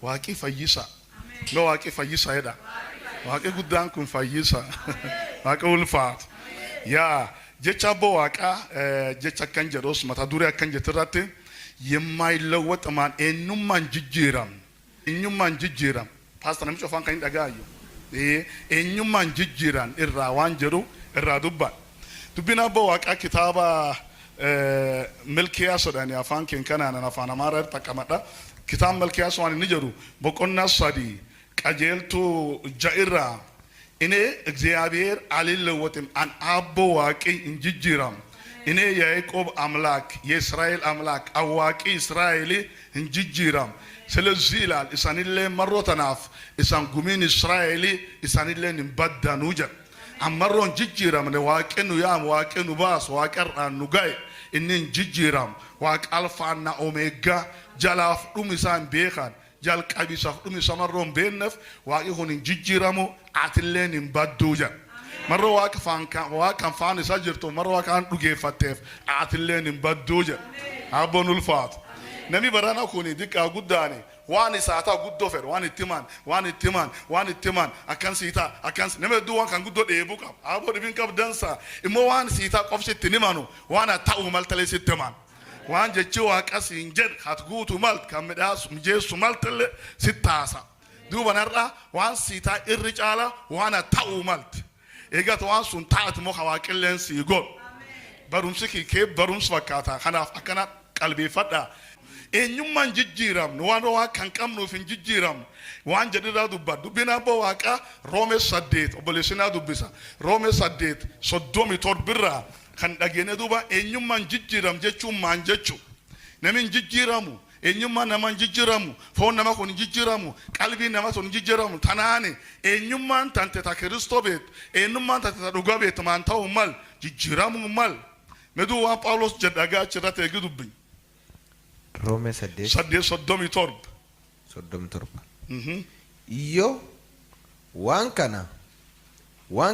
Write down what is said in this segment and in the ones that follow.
waaqi fayyisa no waaqi fayyisa jedha waaqi guddaan kun fayyisa waaqa ulfaatu yaa jecha abbo waaqa jecha kan jedhos mata duree akkan jettirratti የማይለወጥ ማን eenyummaan jijjiiram pastor namicha afaan kan dhagaayu eenyummaan jijjiiran irraa waan jedhu irraa dubbina abbo waaqa kitaaba milkiyaas jedhanii afaan keenyanaan afaan amaaraa taqamadha kitaaba milkiyaas waan inni jedhu boqonnaa 3 qajeeltuu 6 እኔ እግዚአብሔር አልለወጥም አን አቦ ዋቂ እንጅጅራም እኔ የያዕቆብ አምላክ የእስራኤል አምላክ አዋቂ እስራኤል እንጅጅራም ስለዚህ ይላል ኢሳንለ መሮተናፍ ኢሳን ጉሚን እስራኤል ኢሳንለ እንበዳኑ ጀ አመሮ እንጅጅራም ለዋቂኑ ያም ዋቂኑ ባስ ዋቀራኑ ጋይ እኔ እንጅጅራም ዋቅ አልፋና ኦሜጋ ጀላፍ ዱምሳን ቤኻን jal qabisa dumi samarron benef waaqi kun jijjiramu atilleen hin badduja marro waaqa fan sajirto marro waaqa an dhugeeffateef atilleen hin badduja abonul faat nami barana kuni dikka guddaani waan isaata guddo fed waan ittiman akan siita akan neme duwan kan guddo deebu qab abo dibin qab dansa immo waan siita qofsitti nimanu waan ta'u maltale sitteman waan jechi waaqas injed hatguutu malt kamdaas mijeesu maltale sittaasa duuba narra waan siita irri caala waan ta'u malt eegat waan sun taati mo hawaaqilleen siigol barumsi kee barums fakkaata kanaaf akkana qalbeeffadha eenyummaan jijjiiramnu waan waa kan qabnuuf hin jijjiiramnu waan jedhira dubbina abbo waaqa roome 8 obboleessinaa dubbisa roome 8 37 kan dhageene duuba eenyummaan jijjiiram jechuun maan jechu namin jijjiiramu eenyummaan naman jijjiiramu foon nama kun jijjiiramu qalbii nama sun jijjiiramu tanaani eenyummaan tante ta Kiristoo beet eenyummaan tante ta dhugaa beet maan ta'u mal jijjiiramu mal medu waan Phaawulos jedhagaa achirratti eegi dubbiin Roome 8:37 iyo waan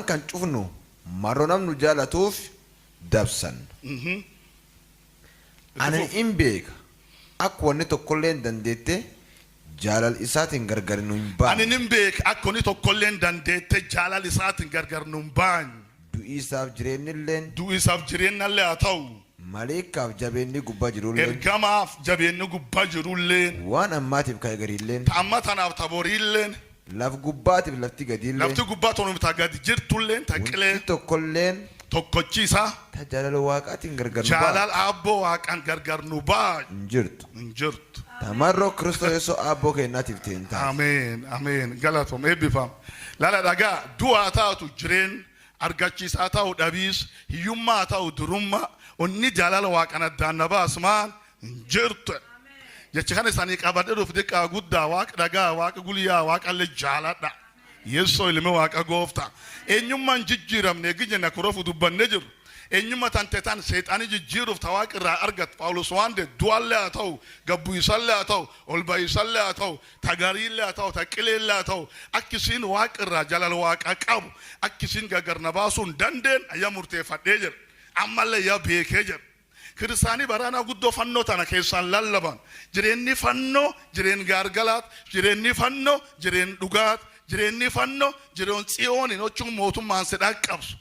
kan cufnu maroo namnu jaalatuuf dabsan ani in beeka akka wanni tokkolleen dandeette jaalal isaatiin gargar nu hin baane ani in beeka akka wanni tokkolleen dandeette jaalal isaatiin gargar nu hin baane du'iisaaf jireenyallee haa ta'u maleekaaf jabeenni gubbaa jirulleen ergamaaf jabeenni gubbaa jirulleen waan ammaatiif ka'e gariilleen amma tanaaf taboriilleen laf gubbaatiif lafti gadiilleen lafti gubbaa tonuuf gadi jirtulleen taqilee tokkolleen tokkochiisa jaalala waaqaatiin gargar nu jaalal abbo waaqaan gargar nu baa injirtu tamarro Kristo Yesuus abbo keenyaatiif teenta ameen galatom eebbifam lala dhagaa du'aa taatu jireen argachiisaa ta'u dhabiis hiyyummaa ta'u durummaa onni jaalala waaqaan addaan na baasmaan injirtu jecha kana isaanii qabadhe dhuuf diqqaa guddaa waaqa dhagaa waaqa guyyaa waaqallee jaaladha Yesuus ilmi waaqa goofta eenyummaan jijjiiramne gijena kuroofu dubbanne jiru eenyummaa tanteetaan seexaanii jijjiiruuf tawaaqirraa argat Phaawulos waan de du'allee haa ta'u gabbuisallee haa ta'u olba'isallee haa ta'u tagariillee haa ta'u taqileellee haa ta'u akkisiin waaqirraa jaalala waaqa qabu akkisiin gargar na baasuun dandeen ayya murteeffadhee jira ammallee yaa beekee jira kiristaanii baraana guddoo fannoo tana keessaan lallaban jireenni fannoo jireen gaargalaat jireenni fannoo jireen dhugaat jireenni fannoo jireen tsiyooniin ochuun mootummaan sedhaa qabsu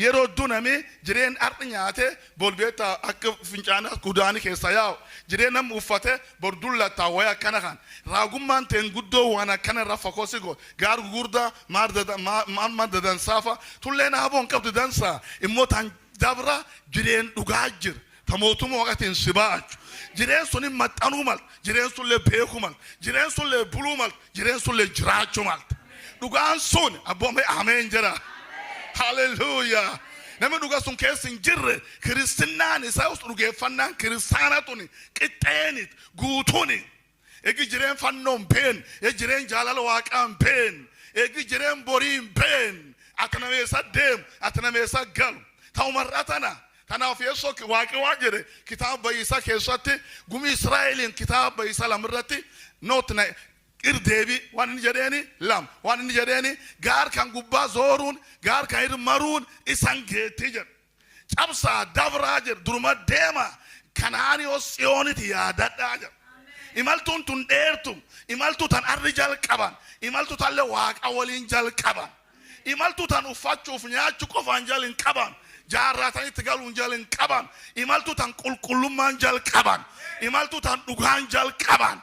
yeroo duname jireen ardi nyaate bolbeeta akka fincaana kudaani keessa yaa'u jireen nam uffate bordullataa waya akkana kan raagummaan teen guddoo waan akkana irra fakkoosigo gaar gugurdaa maal dadansafa tulleen haboon qabdu dansaa immoo tan dabra jireen dhugaa jira tamootuma waqatiin sibaachu jireen suni maxxanuu mal jireen sunlee beekuu mal jireen sunlee buluu mal jireen sunlee jiraachuu mal dhugaan sun abboome ameen jira hallelujah nama dhugaa sun keessa hin jirre kiristinaan isaa us dhugeeffannaan kiristaanatuni qixxeenit guutuni egi jireen fannoon peen jireen jaalala waaqaan peen egi jireen boriin peen atanameessa deem atanameessa galu ta'u mar'atana tanaaf Yesuus waaqi waan jedhe kitaaba isaa keessatti gumi Israa'eliin kitaaba isaa lamirratti nootna irdeebi waan inni jedheeni lam waan inni jedheeni gaar kan gubbaa zooruun gaar kan irmaruun isan geetti jedhe cabsaa dabraa jedhe duruma deema kanaanii os tsiyooniti yaadadhaa jedhe imaltuun tun dheertu imaltuu tan arri jalqaban imaltuu tan waaqa waliin jalqaban imaltuu tan uffachuuf nyaachuu qofaan jalin qaban jaarratanitti galuun jalin qaban imaltuu tan qulqullummaan jalqaban imaltuu tan dhugaan jalqaban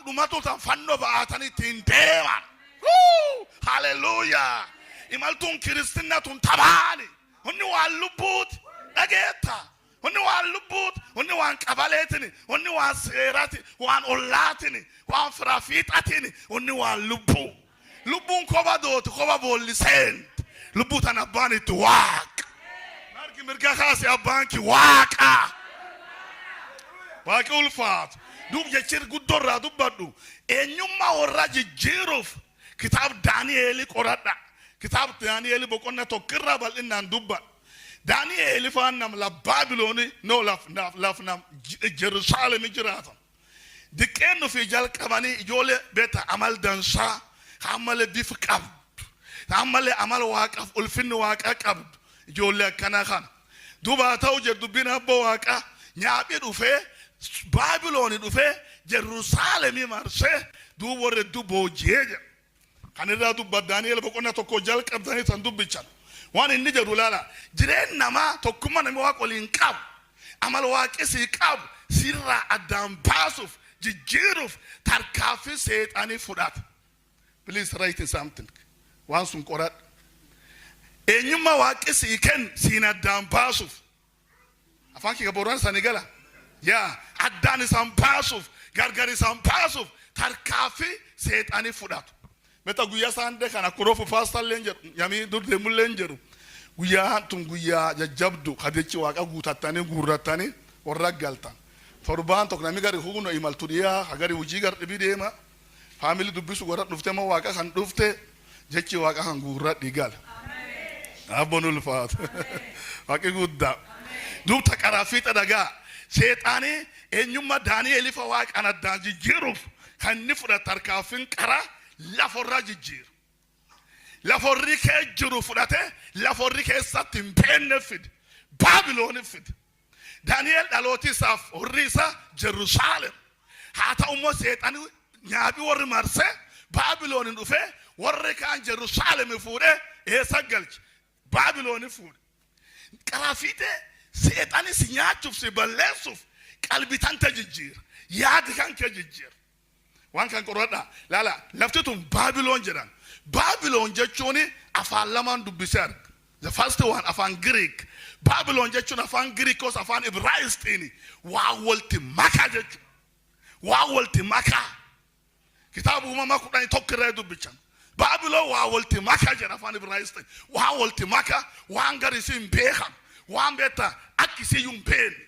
dhumatu tan fannoo ba'atanii ittiin deeman haleluuyaa imaltuun kiristinnatun tabaani hunni waan lubbuuti dhageetta hunni waan lubbuuti hunni waan qabaleetini hunni waan seerati waan ollaatini waan firaafiixatini hunni waan lubbuun koba dooti koba boolliseen lubbuu tan abbaan itti waaqa margi mirga kaase abbaanki waaqa waaqi ulfaatu dub jechir guddorraa dubbadhu eenyummaa warra jijjiiruuf kitaab daani'eeli qoradha kitaab daani'eeli boqonna tokkirraa bal'innaan dubbadha daani'eeli faan nam la baabilooni no laf nam jerusalemi jiraatan diqqeennu fi jalqabanii ijoollee beeta amal dansaa hammale bif qabdu hammale amal waaqaaf ulfinni waaqa qabdu ijoollee akkana kana duba ta'u jedhu bina abbo waaqa nyaaphi dhufee baabilooni dhufee jerusalemi marsee duuba warra booji'ee jedha kanirraa dubba daani'eel boqonna tokko jalqabdanii tan dubbichan waan inni jedhu laala jireen namaa tokkummaa namni waaqa waliin qabu amal waaqesii qabu sirraa addaan baasuuf jijjiiruuf tarkaanfii seexanii fudhata. Please write something. Waan sun qoradha. Eenyummaa waaqesii kenn siin addaan baasuuf afaan kee gabooraan isaanii gala yaa addaan isaan baasuuf gargar isaan baasuuf tarkaanfii seexanii fudhatu. Meta guyyaa saande kana kuroofu paastaan leenjeru yamii dur deemul leenjeru guyyaa tun guyyaa jajjabdu kadechi waaqa guutattanii guurrattanii warra galtan torbaan tokko namni gari huguno imaltu dhiyaa hagari hujii gar dhibii deema faamilii dubbisu warra dhufte moo waaqa kan dhufte jechi waaqa kan guurra dhigal abboon ulfaatu waaqi guddaa dubta qaraafiixa dhagaa seexaanii eenyummaa daani'eelii fa waaqan addaan jijjiiruuf kan inni fudhatu tarkaanfiin qaraa laforra jijjiir laforri kee jiru fudhate laforri keessatti hin beenne fid baabilooni fid daani'eel dhalootiisaaf horri isaa jerusalem haa ta'ummoo seexanii nyaabii warri marsee baabilooni dhufee warri kaan jerusalemi fuudhee eessa galche baabilooni fuudhe qaraafiite seexanii si nyaachuuf si balleessuuf qalbitan ta jijjiir yaadi kan kee jijjiir waan kan qoradha laala lafti tun baabiloon jedhan baabiloon jechuun afaan lamaan dubbisee arga the first one afaan Greek baabiloon jechuun afaan Greekos afaan Ibraayistiin waa walti makaa jechuun waa walti makaa kitaaba uumamaa 11 irraa dubbichan baabiloon waa walti makaa jedha afaan Ibraayistiin waa walti makaa waan garisi hin beekan waan beekta akkisii hin beekne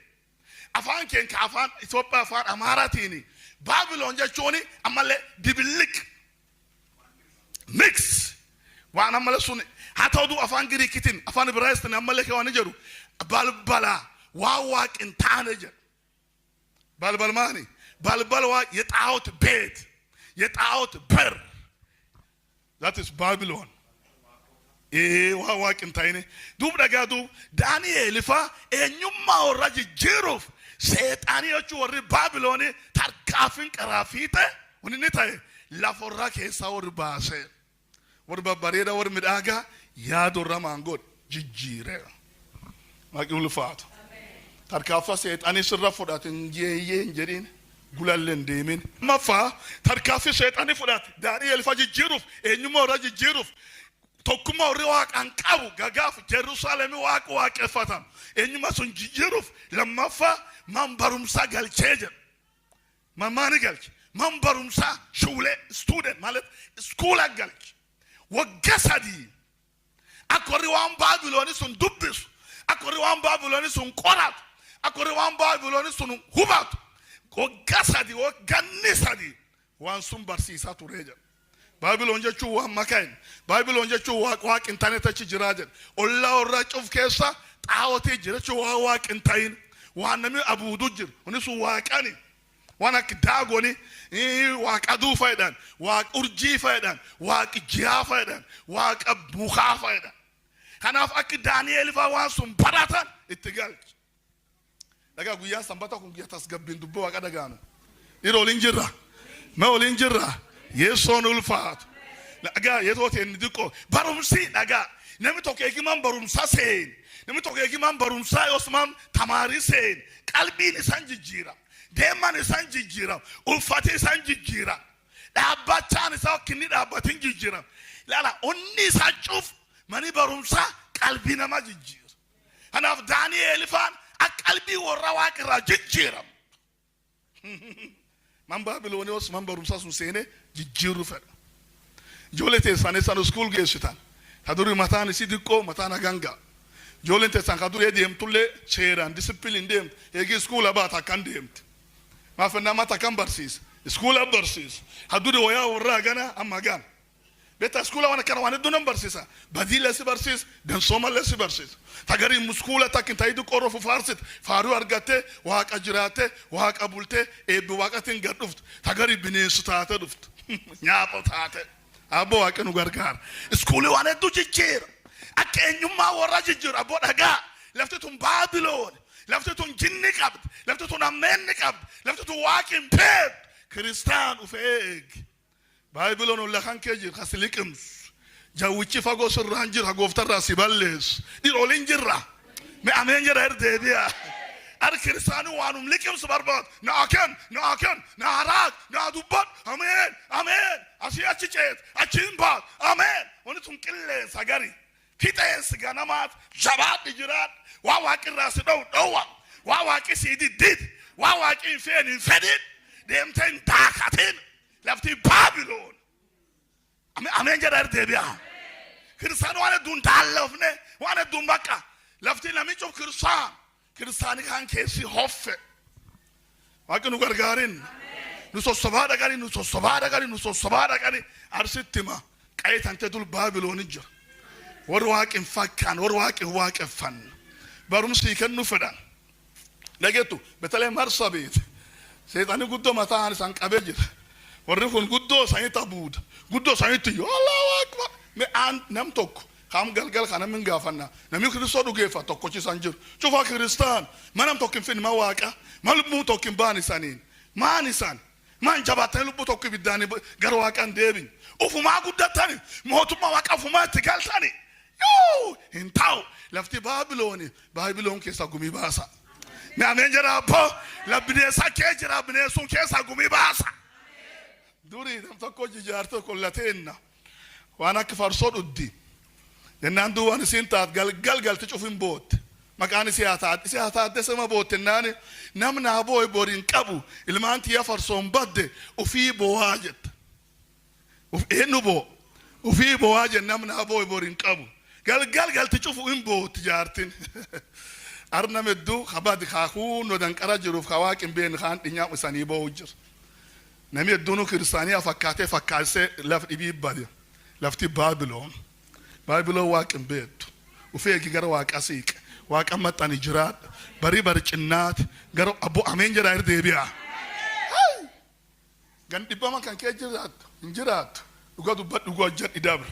afaan keenya afaan Itoophiyaa afaan Amaaraatiin Babylon jechuun ammallee dibilik mix waan ammallee sun haa ta'u afaan Giriikitiin afaan Ibraayistiin ammallee kee waan jedhu balbala waa waaqin taane jedhu balbal maani balbal waa የጣዖት ቤት የጣዖት በር that is Babylon waa waaqin taane duub dhagaa duub Daani'eel fa eenyummaa warra jijjiiruuf seexanii jechuun warri baabilooni tarkaanfiin qaraafiite wanni ta'e laforraa keessaa warri baasee warri babbareeda warri midhaagaa yaadorra maangood jijjiire waaqni ulfaatu tarkaanfa seexanii sirra fudhatin jeeyyeen jedhin gulalleen deemin maffaa tarkaanfi seexanii fudhate Daani'eel fa jijjiiruuf eenyummaa warra jijjiiruuf tokkummaa warri waaqan qabu gagaaf Jerusalemi waaqa waaqeffatan eenyummaa sun jijjiiruuf lammaffaa man barumsa galchee jedha maani galche man barumsa shuule student malet skoola galche wagga sadii akkorri waan baabilooni sun dubbisu akkorri waan baabilooni sun qoratu akkorri waan baabilooni sun hubatu wagga sadii wagganni sadii waan sun barsiisaa ture jedha baabiloon jechuun waan makaa'in baabiloon jechuun waaqin taanetachi jiraa jedha ollaa warra cuf keessa xaawotii jira jechuun waan waaqin ta'in waan namni abuudu jiru wani sun waaqani waan akka daagoni waaqa aduu fayyadaan waaqa urjii fayyadaan waaqa jihaa fayyadaan waaqa mukaa fayyadaan kanaaf akka Daani'eel faa waan sun baratan itti galche dhagaa guyyaa sanbata kun guyyaa tasgabbiin dubbii waaqa dhagaanu Iro linjirra. Me olinjirra. Yeson ulfaat. Naga yetot endiko. Barumsi naga. Nemi tokeki man barumsa sein. Nemi tokeki man barumsa Osman tamari sein. Kalbi ni sanjijira. Dema ni sanjijira. Ulfati sanjijira. Dabata ni sa kini dabatin jijira. Lala onni sa chuf mani barumsa kalbi na majijira. Hanaf Daniel fan akalbi warra wakira jijira. Man Babyloni Osman barumsa sunsene jijiru fer. Jolete sanesa school geshitan. Kaduri matani sidiko matana ganga. Jolente san kaduri edem tulle cheran discipline dem. Egi school abata kandem. Ma fenna mata kambarsis. School abarsis. Kaduri waya warra gana amagan. Beta school wana kana wana dunam barsisa. Badila si barsis dan somale si barsis. Tagari muskula takin taidu koro fu farsit. Faru argate waq ajrate waq abulte ebi waqatin gaduft. Tagari binesu taate duft. Nyapo taate. Abo waqenu gargar. School wana du jijir. Ak Ennumma warra jijir abo daga. Laftetum Babylon. Laftetum jinni qabd. Laftetum amenni qabd. Laftetum waqin peb. Kristan ufeg. Babylon ulla kan kejir khasilikim. Jawuchi fago surranjir hagoftar rasiballes. Dir olinjirra. Me amenjira erdebia. Ar Kristanu wanum likim subarbat. Na aken, na harak, na dubat. Amen, amen. Asiya chichet, achimbat. Amen. Onitum kille sagari. Kita siganamat, jabat dijirat. Wawaki rasido dowa. Wawaki sidi did. Wawaki infedid. Dem ten dakatin. Lafti Babylon. Amen jara erdebia. Kristanu wana dun dalofne, wana dun baka. Lafti namicho Kristan. Kristani kan kesi hoffe. Wakenu gargarin. Nuso sabada gari. Arsittima. Kaitan tedul Babylon inja. War waqin fakkan, war waqin fan. Barumsi kan nufadan. Lagetu betale marsabit. Seytani guddo matan san qabejir. Warrikun guddo sani tabud. Guddo sani tiyo. Allahu akbar. Me an nam tok. Kam galgal kana min gafanna. Nami Kristo du gefa tokko ci sanjir. Chufa Kristan. Manam tokin fin mawaka. Malbu tokin bani sanin. Manisan. Man jabatan lubu tokko bidani garwakan debin. Ufuma guddatani. Motuma waka fuma tigaltani. Yo! Intau. Lafti Babylon kesa gumi basa. Me amenjera po. Labine sa kejera bine sun kesa gumi basa. Duri dam tokko jijarto kollatenna. Wana kfar soduddi. Nenandu wan sintat gal tchufin bot. Makani siyatat desema bot nani namna boy borin qabu ilmanti ya farson badde ufi bowajet. Enubo ufi bowajet namna boy borin qabu. Gal tchufin bot jartin. Arna meddu khabad khakun nodan qarajruf khawaqin ben khan dinya usani bowjir. Nami dunu Kristania fakase laf ibi badi. Lafti Babylon waqin bet. Ufegi gar waqasik. Waqan matani jirat. Bari cinnat. Gar abu amen jira erdebia. Gandi bama kan ke jirat. Ugadu bad ugo jet idabr.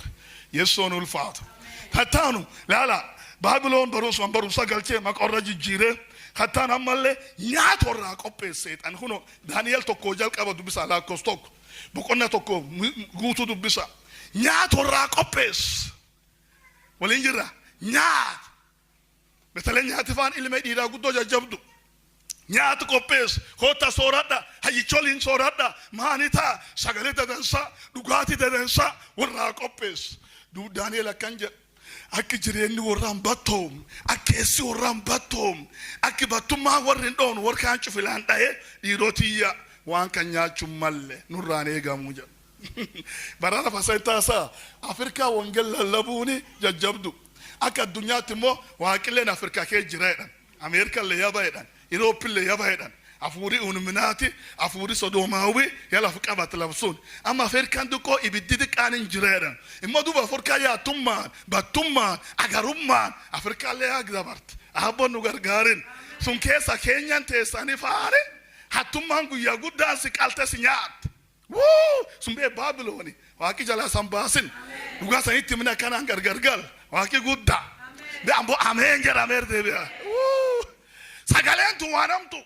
Yesonul fat. Hatanu lala Babylon barusa galche makorra jire. Hatana malle nyatorra kopese an huno Daniel to kojal qaba dubisa la kostok. Bukonna to ko gutu dubisa. Nyatorra kopes. Walinjira nyaat betalen nyaati fan ilme dira guddo jabdu nyaat kopes hota sorada hayi cholin sorada manita sagaleta dansa dugati dansa warra kopes du Daniel kanja akijireni warram batom akesi warram batom akibatuma warren don warkan chufilan dae dirotiya wan kanya chumalle nurane gamuja. Barana fasaita sa Afrika wongel labuni jajabdu aka dunya timo wakile na Afrika ke jiredan Amerika le yabaydan Europe le yabaydan afuri unminati afuri sodomawi yala fuka batlabsun ama Afrika nduko ibididi kanin jiredan imadu ba Afrika ya batumma agarumma Afrika le agdabart abonu gargarin sun kesa Kenyan te sani fare hatummangu yaguda sikalte sinyat. Woo! Sumbe Babyloni. Waki jala sambasin. Uga saniti mina kana gargargal. Waki gudda. Be ambo amen jara merde be. Woo! Sagalentu wanamtu.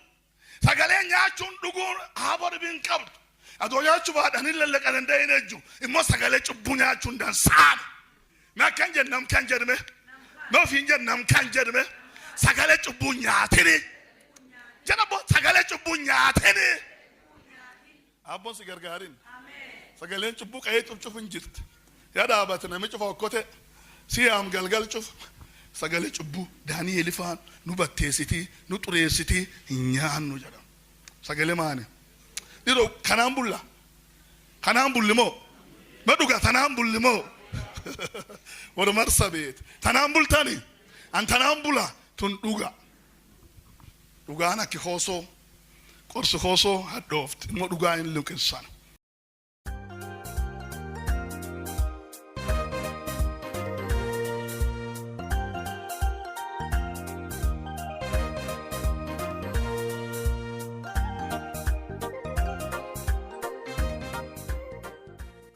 sagalee nyaachuun dhuguun haabor bin qabdu adoo nyaachuu baadhanii lallaqa danda'in ejju immoo sagalee cubbuu nyaachuun dansaan na kan jennam kan jedhame noofiin jennam kan jedhame sagalee cubbuu nyaatini jedha boo sagalee cubbuu nyaatini abboon si gargaarin sagaleen cubbuu qa'ee cufcufin jirti yaa dhaabate namichi fokkote siyaam galgal cuf sagalee cubbuu daani'eel ifaan nu batteessitii nu xureessitii hin nyaannu jedha sagalee maani dhiroo kanaan bulli moo madhuga tanaan bulli moo walumaa sabeet tanaan bultani an tanaan bula tun dhugaan akki hoosoo qorsi hoosoo hadhoofti immoo dhugaa hin luqinsan